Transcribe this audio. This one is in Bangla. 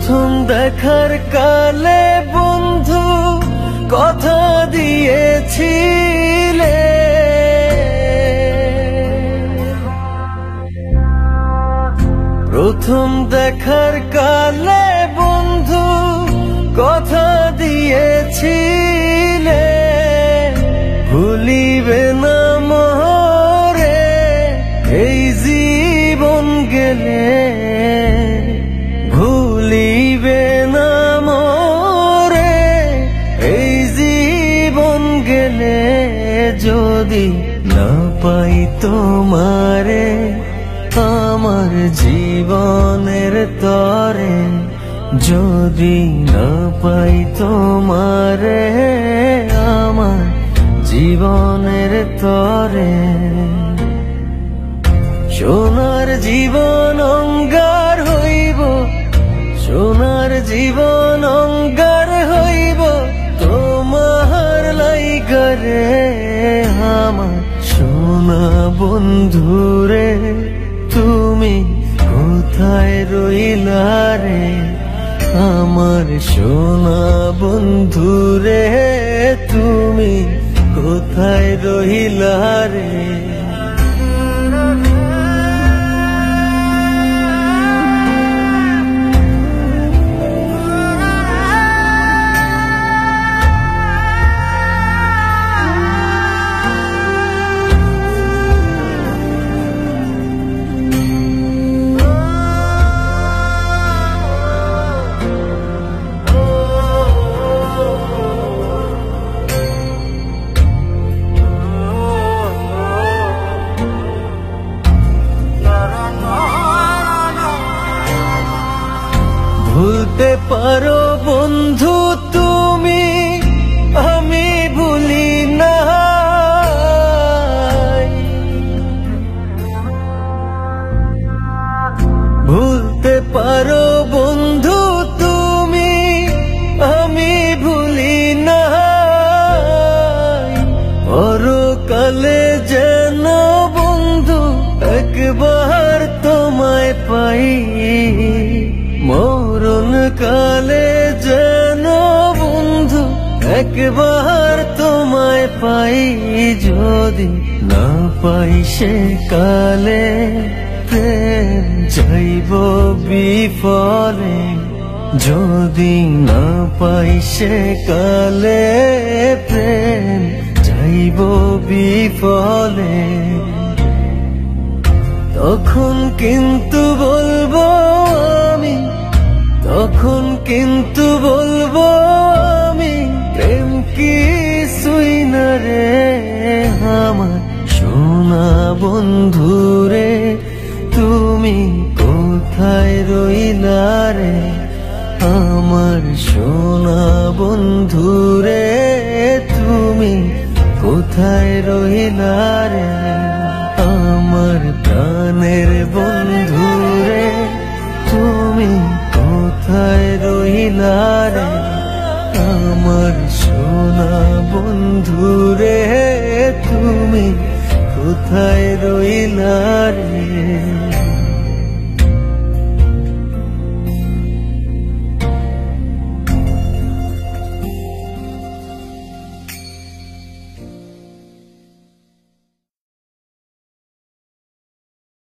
প্রথম দেখার কালে বন্ধু কথা দিয়েছিলে, প্রথম দেখার কালে বন্ধু কথা দিয়েছিলে, ভুলিবে না মোরে এই জীবন গেলে, ভুলিবে না মোরে এই জীবন গেলে, যদি না পাই তোমারে আমার জীবনের তরে, যদি না পাই তোমারে আমার জীবনের তরে। সোনার জীবন অঙ্গার হইব, সোনার জীবন অঙ্গার হইব তোমার লাইগারে, আমার সোনা বন্ধুরে তুমি কোথায় রইলা রে, আমার সোনা বন্ধুরে তুমি কোথায় রইলা রে। ভুলতে পারো বন্ধু তুমি, আমি ভুলি না, ভুলতে পারো বন্ধু তুমি, আমি ভুলি না, পরকালে যেন বন্ধু একবার তোমায় পাই, মরণ কালে যেন বন্ধু একবার তোমায় পাই, যদি না পাই সে কালে প্রেম যাইব বিফলে, যদি না পাই সে কালে প্রেম যাইব বিফলে, তখন কিন্তু বলবো আমি, তখন কিন্তু বলবো আমি প্রেম কিছুই না রে, আমার সোনা বন্ধুরে তুমি কোথায় রইলা রে, আমার সোনা বন্ধুরে তুমি কোথায় রইলা রে, আমার প্রাণের বন্ধুরে তুমি কোথায় রইলা রে, আমার সোনা বন্ধুরে তুমি কোথায় রইলা রে।